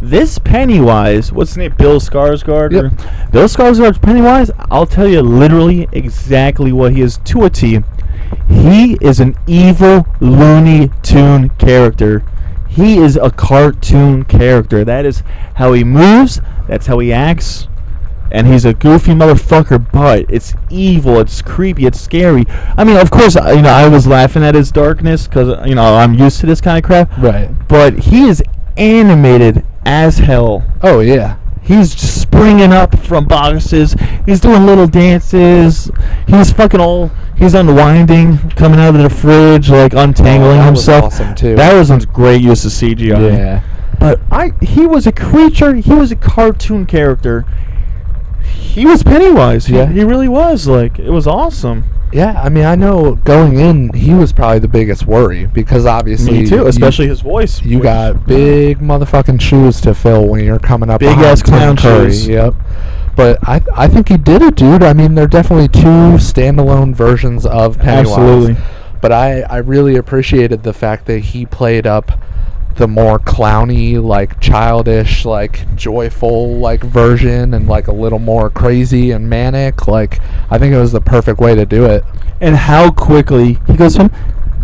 This Pennywise, what's his name? Bill Skarsgård? Yep. Bill Skarsgård's Pennywise, I'll tell you literally exactly what he is to a T. He is an evil Looney Tune character. He is a cartoon character. That is how he moves. That's how he acts. And he's a goofy motherfucker, but it's evil, it's creepy, it's scary. I mean, of course, I was laughing at his darkness because, I'm used to this kind of crap. Right. But he is animated as hell. Oh, yeah. He's just springing up from boxes. He's doing little dances. He's he's unwinding, coming out of the fridge, like untangling himself. Was awesome too. That was a great use of CGI. Yeah. But he was a creature. He was a cartoon character. He was Pennywise. Yeah. He really was. Like, it was awesome. Yeah, I mean, I know going in, he was probably the biggest worry because obviously... Me too, especially his voice. You got big motherfucking shoes to fill when you're coming up big-ass clown shoes. Yep. But I think he did it, dude. I mean, they're definitely two standalone versions of Pennywise. Absolutely. But I really appreciated the fact that he played up the more clowny, like childish, like joyful, like version, and like a little more crazy and manic. Like, I think it was the perfect way to do it. And how quickly he goes from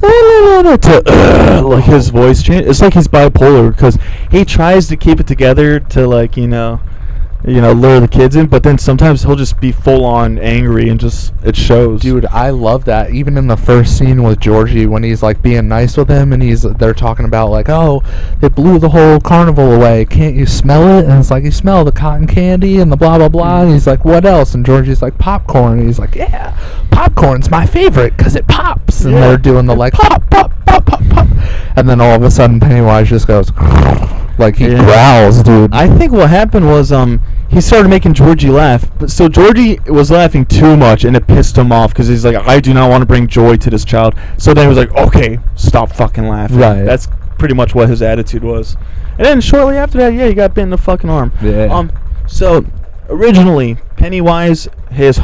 to like his voice change. It's like he's bipolar because he tries to keep it together to, like, lure the kids in, but then sometimes he'll just be full on angry and just it shows. Dude, I love that. Even in the first scene with Georgie, when he's like being nice with him and they're talking about like, oh, they blew the whole carnival away, can't you smell it? And it's like, you smell the cotton candy and the blah blah blah. And he's like, what else? And Georgie's like, popcorn. And he's like, yeah, popcorn's my favorite because it pops. And they're doing the like pop pop pop pop pop. And then all of a sudden Pennywise just goes like he growls, dude. I think what happened was he started making Georgie laugh. So Georgie was laughing too much, and it pissed him off because he's like, I do not want to bring joy to this child. So then he was like, okay, stop fucking laughing. Right. That's pretty much what his attitude was. And then shortly after that, he got bit in the fucking arm. Yeah. So originally, Pennywise, his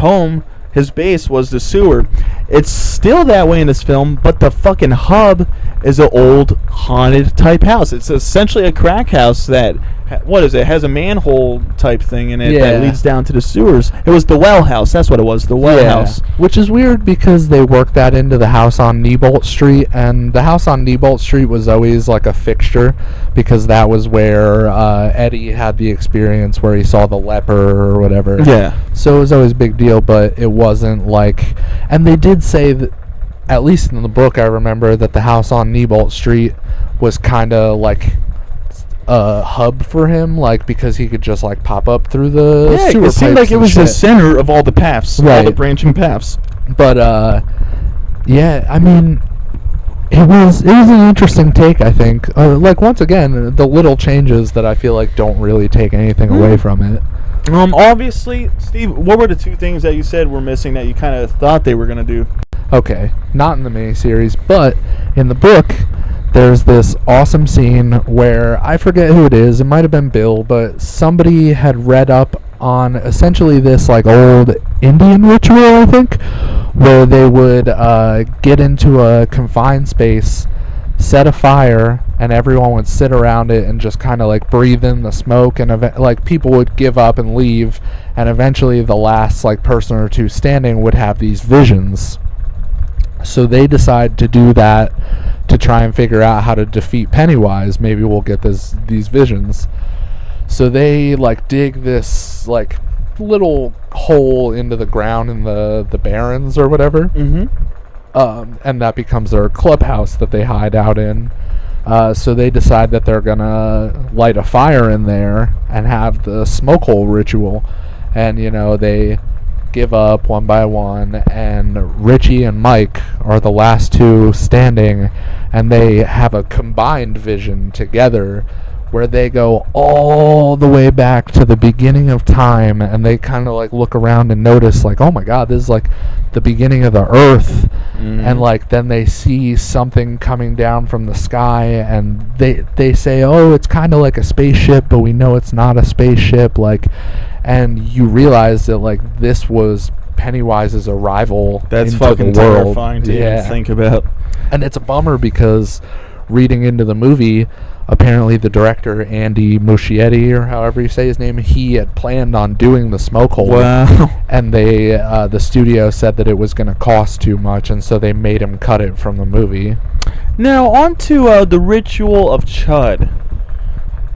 base was the sewer. It's still that way in this film, but the fucking hub is an old haunted type house. It's essentially a crack house that, has a manhole type thing in it that leads down to the sewers. It was the well house. That's what it was, the well house. Which is weird because they worked that into the house on Niebolt Street, and the house on Niebolt Street was always like a fixture because that was where Eddie had the experience where he saw the leper or whatever. Yeah. So it was always a big deal, but it wasn't like... And they did say that, at least in the book I remember, that the house on Niebolt Street was kind of like a hub for him, like, because he could just like pop up through the sewer it seemed pipes like it and was shit. the center of all the paths, all the branching paths. But yeah, I mean, it was an interesting take, I think. Like, once again, the little changes that I feel like don't really take anything away from it. Obviously, Steve, what were the two things that you said were missing that you kind of thought they were gonna do? Okay, not in the miniseries, but in the book, there's this awesome scene where, I forget who it is, it might have been Bill, but somebody had read up on essentially this like old Indian ritual, I think, where they would get into a confined space, set a fire, and everyone would sit around it and just kind of like breathe in the smoke, and like people would give up and leave, and eventually the last like person or two standing would have these visions. So they decide to do that to try and figure out how to defeat Pennywise. Maybe we'll get these visions. So they like dig this like little hole into the ground in the barrens or whatever. Mm-hmm. And that becomes their clubhouse that they hide out in. So they decide that they're gonna light a fire in there and have the smoke hole ritual. And they give up one by one, and Richie and Mike are the last two standing, and they have a combined vision together where they go all the way back to the beginning of time, and they kind of like look around and notice like, oh my god, this is like the beginning of the earth. And like then they see something coming down from the sky, and they say, oh, it's kind of like a spaceship, but we know it's not a spaceship, like, and you realize that like this was Pennywise's arrival That's into fucking the world. terrifying to even think about. And it's a bummer because reading into the movie, apparently the director, Andy Muschietti, or however you say his name, he had planned on doing the smoke hole. Wow. And they, the studio said that it was going to cost too much, and so they made him cut it from the movie. Now, on to the Ritual of Chud.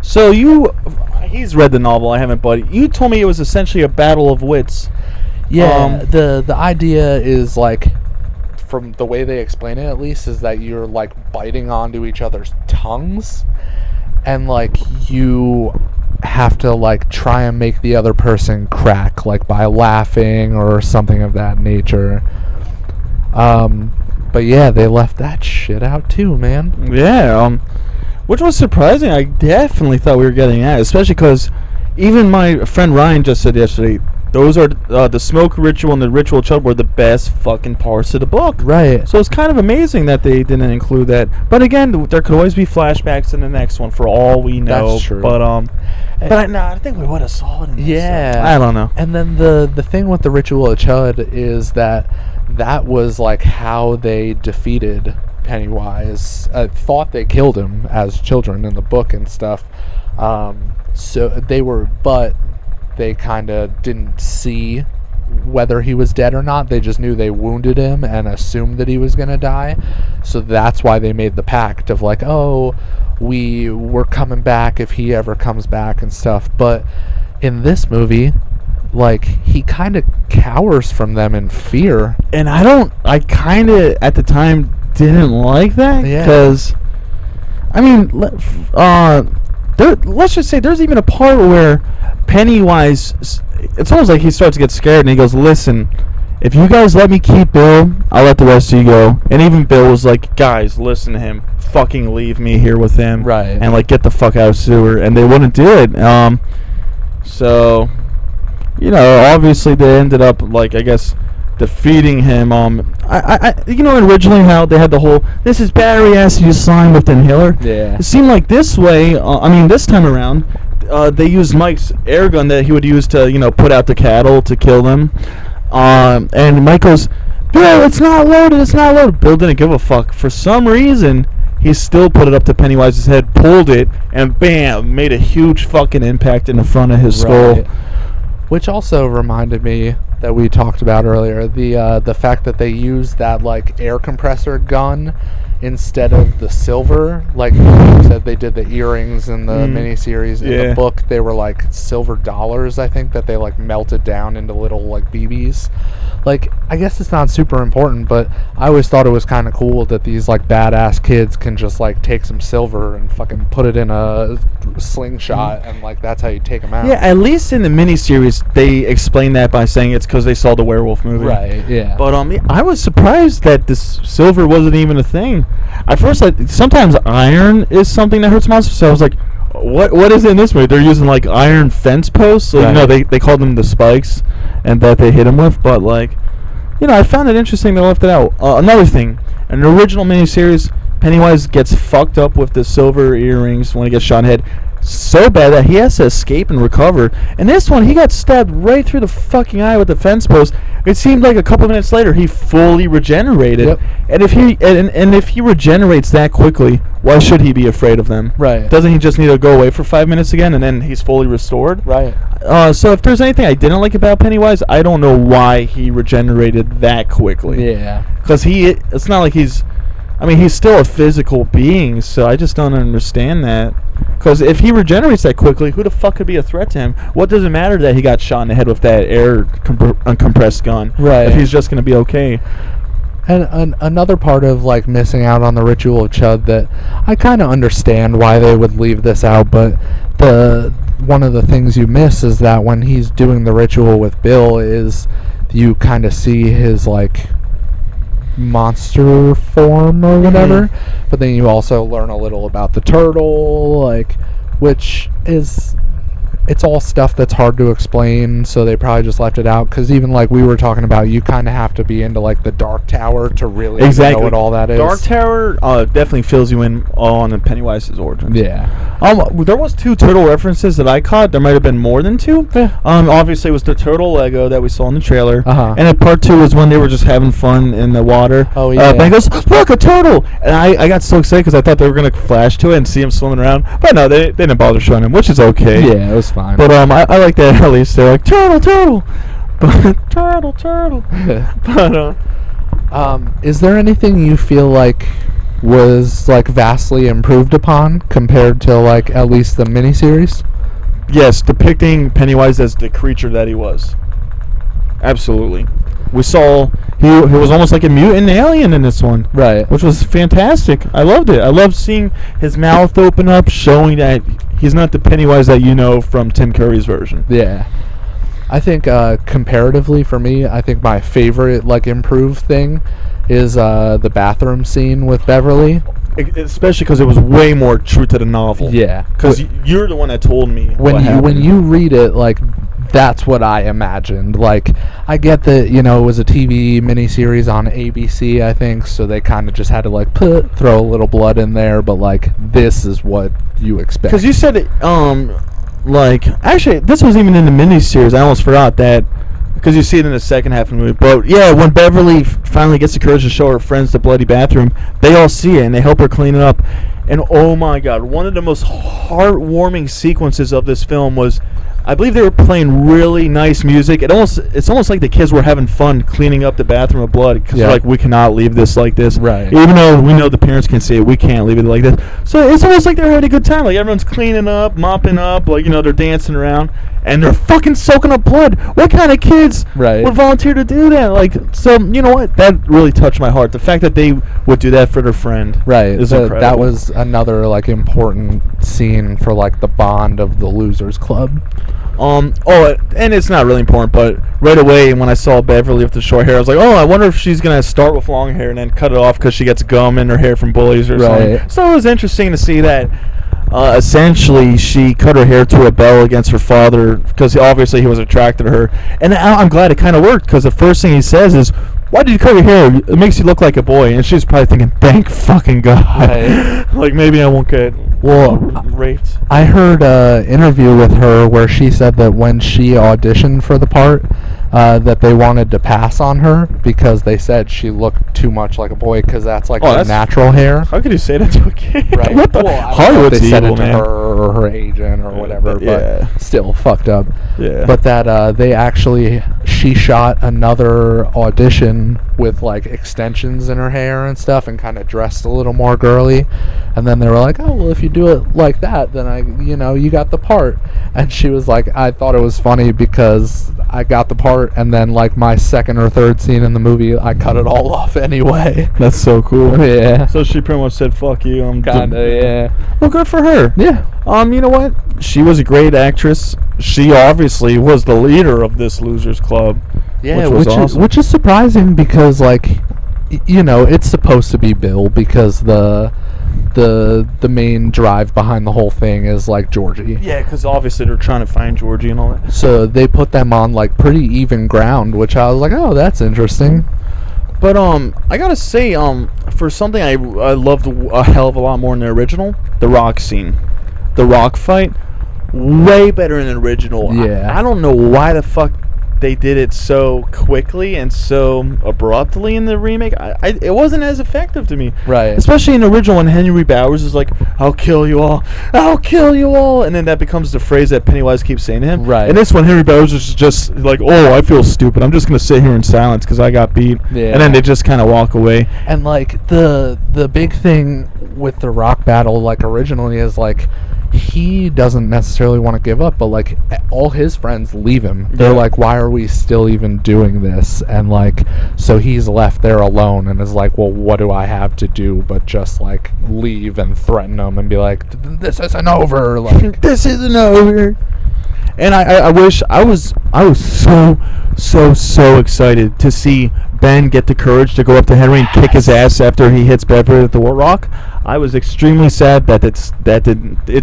So he's read the novel, I haven't, but you told me it was essentially a battle of wits. Yeah, the idea is like, from the way they explain it at least, is that you're like biting onto each other's tongues, and like you have to like try and make the other person crack, like by laughing or something of that nature. But yeah, they left that shit out too, man. Yeah, which was surprising. I definitely thought we were getting that, especially because even my friend Ryan just said yesterday, those are the smoke ritual and the ritual chud were the best fucking parts of the book. Right. So it's kind of amazing that they didn't include that. But again, there could always be flashbacks in the next one for all we know. That's true. But I think we would have saw it in this. Yeah. I don't know. And then the thing with the ritual of Chud is that was like how they defeated Pennywise. Thought they killed him as children in the book and stuff. So they kind of didn't see whether he was dead or not. They just knew they wounded him and assumed that he was going to die. So that's why they made the pact of like, oh, we're coming back if he ever comes back and stuff. But in this movie, like, he kind of cowers from them in fear. And I kind of at the time didn't like that, because I mean, let's just say there's even a part where Pennywise, it's almost like he starts to get scared and he goes, listen, if you guys let me keep Bill, I'll let the rest of you go. And even Bill was like, guys, listen to him, fucking leave me here with him, right, and like get the fuck out of sewer. And they wouldn't do it. So obviously they ended up, like, I guess, defeating him. Originally how they had the whole, this is battery acid you slime with the inhaler. Yeah. It seemed like this way, this time around, they used Mike's air gun that he would use to, put out the cattle to kill them. And Mike goes, Bill, it's not loaded. Bill didn't give a fuck. For some reason, he still put it up to Pennywise's head, pulled it, and bam, made a huge fucking impact in the front of his skull. Which also reminded me that we talked about earlier, the fact that they used that like air compressor gun instead of the silver. Like you said, they did the earrings in the miniseries. In the book, they were like silver dollars, I think, that they like melted down into little like BBs. Like, I guess it's not super important, but I always thought it was kind of cool that these like badass kids can just like take some silver and fucking put it in a slingshot, and like that's how you take them out. Yeah, at least in the miniseries, they explain that by saying it's because they saw the werewolf movie. Right. Yeah. But I was surprised that this silver wasn't even a thing. At first, sometimes iron is something that hurts monsters. So I was like, what is it in this movie? They're using like iron fence posts. So they call them the spikes, and that they hit them with. But I found it interesting they left it out. Another thing, in the original miniseries, Pennywise gets fucked up with the silver earrings when he gets shot in the head, so bad that he has to escape and recover. In this one, he got stabbed right through the fucking eye with the fence post. It seemed like a couple minutes later he fully regenerated. Yep. And if he regenerates that quickly, why should he be afraid of them? Right. Doesn't he just need to go away for 5 minutes again and then he's fully restored? Right. So if there's anything I didn't like about Pennywise, I don't know why he regenerated that quickly. Yeah. Because it's not like he's still a physical being, so I just don't understand that. Because if he regenerates that quickly, who the fuck could be a threat to him? What does it matter that he got shot in the head with that air uncompressed gun? Right. If he's just going to be okay. And another part of like missing out on the ritual of Chud that I kind of understand why they would leave this out, but one of the things you miss is that when he's doing the ritual with Bill is you kind of see his like monster form or whatever, but then you also learn a little about the turtle, like, which is, it's all stuff that's hard to explain, so they probably just left it out, because even like we were talking about, you kind of have to be into like the Dark Tower to really know what all that is. Dark Tower definitely fills you in on Pennywise's origins. Yeah. There was 2 turtle references that I caught. There might have been more than 2. Yeah. Obviously it was the turtle Lego that we saw in the trailer. Uh-huh. And then part 2 was when they were just having fun in the water. Oh, yeah. Ben goes, look, a turtle! And I got so excited because I thought they were going to flash to it and see him swimming around. But no, they didn't bother showing him, which is okay. Yeah, it was fine. But I like that at least they're like, turtle! But, turtle! But, is there anything you feel like was like vastly improved upon compared to like at least the miniseries? yes, depicting Pennywise as the creature that he was. Absolutely. We saw he was almost like a mutant alien in this one. Right. Which was fantastic. I loved it. I loved seeing his mouth open up, showing that he's not the Pennywise that you know from Tim Curry's version. Yeah. I think comparatively for me, I think my favorite like improved thing is the bathroom scene with Beverly. Especially because it was way more true to the novel. Yeah. Because you're the one that told me when you read it, like, that's what I imagined. Like, I get that, you know, it was a TV miniseries on ABC, I think, so they kind of just had to like throw a little blood in there, but like, this is what you expect. Because you said it, like, actually, this was even in the miniseries. I almost forgot that. Because you see it in the second half of the movie. But yeah, when Beverly finally gets the courage to show her friends the bloody bathroom, they all see it and they help her clean it up. And oh my God, one of the most heartwarming sequences of this film was, I believe they were playing really nice music. It's almost like the kids were having fun cleaning up the bathroom of blood, because they're like, we cannot leave this like this. Right. Even though we know the parents can see it, we can't leave it like this. So it's almost like they're having a good time. Like, everyone's cleaning up, mopping up, like, you know, they're dancing around, and they're fucking soaking up blood. What kind of kids would volunteer to do that? Like, so, you know what? That really touched my heart. The fact that they would do that for their friend. Right. Is incredible. That was another like important scene for like the bond of the Losers Club. And it's not really important, but right away when I saw Beverly with the short hair, I was like, I wonder if she's gonna start with long hair and then cut it off because she gets gum in her hair from bullies or something. So it was interesting to see that. Essentially, she cut her hair to rebel against her father because obviously he was attracted to her, and I'm glad it kind of worked, because the first thing he says is, "Why did you cut your hair? It makes you look like a boy." And she's probably thinking, "Thank fucking God!" Like, maybe I won't get raped. I heard an interview with her where she said that when she auditioned for the part, that they wanted to pass on her because they said she looked too much like a boy, because that's like her natural hair. How could you say that to a kid? Right. What the? Hollywood's they said evil, it to man. her or her agent or whatever, Yeah. but still fucked up. Yeah. But that she shot another audition with like extensions in her hair and stuff and kind of dressed a little more girly, and then they were like, oh well, if you do it like that, then you got the part. And she was like, I thought it was funny because I got the part, and then like my second or third scene in the movie, I cut it all off anyway. That's so cool. Yeah. So she pretty much said, "Fuck you." Yeah. Well, good for her. Yeah. You know what? She was a great actress. She obviously was the leader of this Losers Club. Yeah, which was awesome. Which is surprising because, like, it's supposed to be Bill, because the main drive behind the whole thing is like Georgie. Yeah, because obviously they're trying to find Georgie and all that. So they put them on like pretty even ground, which I was like, oh, that's interesting. But I gotta say, for something I loved a hell of a lot more in the original, the rock scene, the rock fight, way better in the original. Yeah. I don't know why the fuck they did it so quickly and so abruptly in the remake. It wasn't as effective to me. Right. Especially in the original when Henry Bowers is like, "I'll kill you all. I'll kill you all." And then that becomes the phrase that Pennywise keeps saying to him. Right. And this one, Henry Bowers is just like, "Oh, I feel stupid. I'm just going to sit here in silence because I got beat." Yeah. And then they just kind of walk away. And like the big thing with the rock battle, like originally, is like, he doesn't necessarily want to give up, but like all his friends leave him. They're like, why are we still even doing this? And like, so he's left there alone and is like, well, what do I have to do but just like leave and threaten them and be like, this isn't over, like this isn't over. And I wish I was so excited to see Ben get the courage to go up to Henry and kick his ass after he hits Beverly at the War Rock. I was extremely sad that it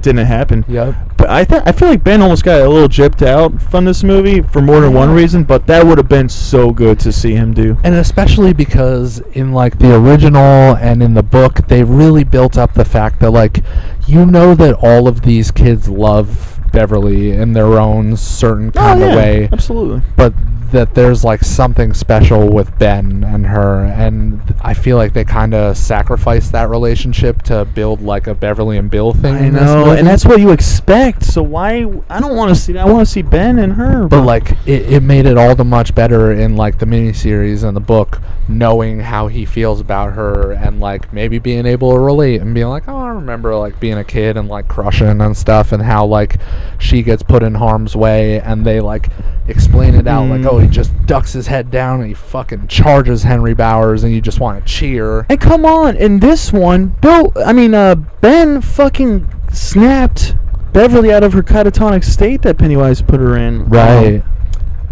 didn't happen. Yep. But I feel like Ben almost got a little gypped out from this movie for more than one reason, but that would have been so good to see him do. And especially because in like the original and in the book, they really built up the fact that like that all of these kids love Beverly in their own certain kind of way. Absolutely. But that there's like something special with Ben and her, and I feel like they kind of sacrificed that relationship to build like a Beverly and Bill thing. I know, and that's what you expect. So why? I don't want to see that. I want to see Ben and her. But like it made it all the much better in like the miniseries and the book, knowing how he feels about her and like maybe being able to relate and being like, oh, I remember like being a kid and like crushing and stuff, and how like she gets put in harm's way, and they like explain it out like, oh, he just ducks his head down and he fucking charges Henry Bowers, and you just want to cheer. And come on, in this one, Ben fucking snapped Beverly out of her catatonic state that Pennywise put her in. Right.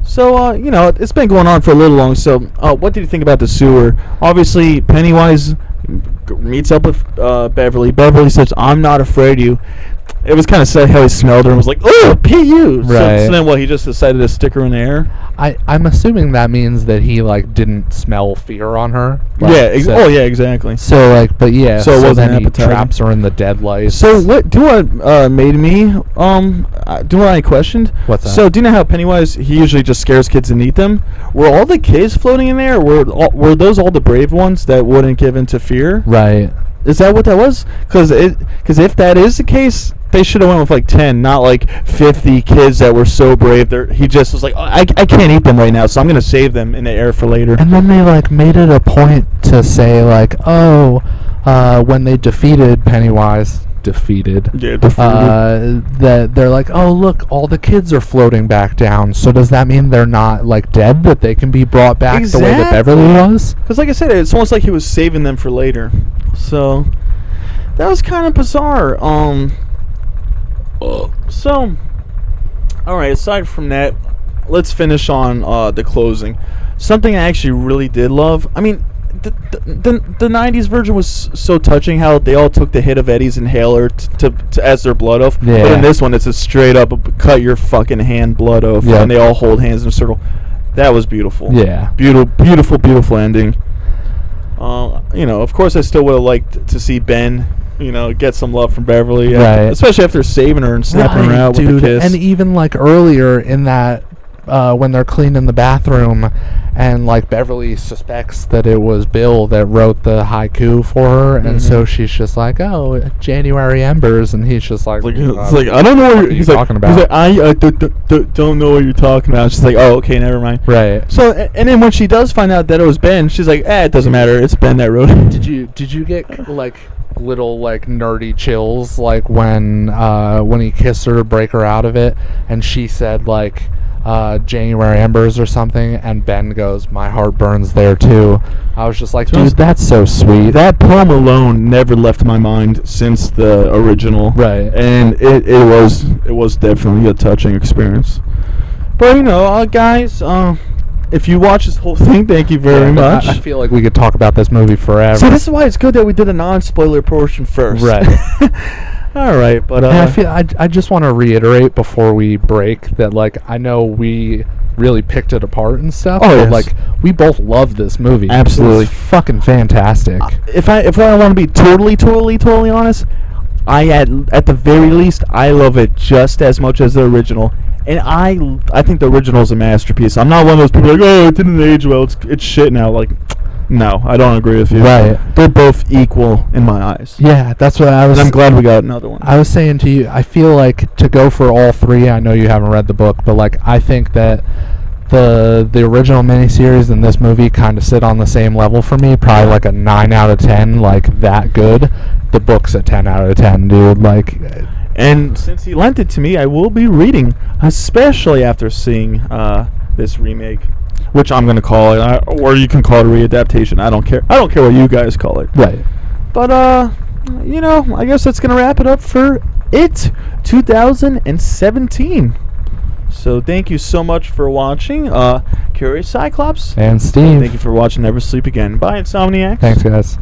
So, it's been going on for a little long. So, what did you think about the sewer? Obviously, Pennywise meets up with Beverly. Beverly says, I'm not afraid of you. It was kind of sad how he smelled her and was like, oh, P.U. Right. So then, he just decided to stick her in the air? I'm assuming that means that he, like, didn't smell fear on her. Like, yeah, exactly. So, like, but yeah. So it wasn't then he appetizing. traps her in the deadlights. So, made me, I questioned? What's that? So, do you know how Pennywise, he usually just scares kids and eat them? Were all the kids floating in there? Were those all the brave ones that wouldn't give in to fear? Right. Is that what that was? Because if that is the case, they should have went with like 10, not like 50 kids that were so brave. He just was like, oh, I can't eat them right now, so I'm gonna save them in the air for later. And then they like made it a point to say like, when they defeated Pennywise, that they're like, oh look, all the kids are floating back down. So does that mean they're not like dead? That they can be brought back the way that Beverly was? Because like I said, it's almost like he was saving them for later. So that was kind of bizarre. So, all right. Aside from that, let's finish on the closing. Something I actually really did love. I mean, the 90s version was so touching. How they all took the hit of Eddie's inhaler to as their blood oath. Yeah. But in this one, it's a straight up cut your fucking hand blood oath, and they all hold hands in a circle. That was beautiful. Yeah. Beautiful ending. Of course, I still would have liked to see Ben, get some love from Beverly. Right. Especially after saving her and snapping her out with a kiss. And even like earlier in that, when they're cleaning the bathroom, and like Beverly suspects that it was Bill that wrote the haiku for her, and so she's just like, oh, January Embers, and he's just like, I don't know what you're talking about. He's like, I don't know what you're talking about. She's like, oh, okay, never mind. Right. So, and then when she does find out that it was Ben, she's like, it doesn't matter. It's Ben that wrote it. Did you get like little like nerdy chills like when he kissed her to break her out of it, and she said like January Embers or something, and Ben goes, my heart burns there too. I was just like, dude, that's so sweet. That poem alone never left my mind since the original. Right. And it was definitely a touching experience. But guys, if you watch this whole thing, thank you very much. I feel like we could talk about this movie forever. So this is why it's good that we did a non-spoiler portion first. Right. All right, but I just want to reiterate before we break that like I know we really picked it apart and stuff. Oh, but like we both love this movie. Absolutely, it's fucking fantastic. If I want to be totally honest, at the very least I love it just as much as the original. And I think the original is a masterpiece. I'm not one of those people like, oh, it didn't age well. It's shit now. Like, no, I don't agree with you. Right. They're both equal in my eyes. Yeah, that's what I was. And I'm glad we got another one. I was saying to you, I feel like to go for all three. I know you haven't read the book, but like I think that the original miniseries and this movie kind of sit on the same level for me. Probably like a 9 out of 10. Like that good. The book's a 10 out of 10, dude. Like. And since he lent it to me, I will be reading, especially after seeing this remake, which I'm going to call it, or you can call it a readaptation. I don't care. I don't care what you guys call it. Right. But, I guess that's going to wrap it up for It 2017. So thank you so much for watching. Kurious Cyclops. And Steve. Thank you for watching Never Sleep Again. Bye, Insomniacs. Thanks, guys.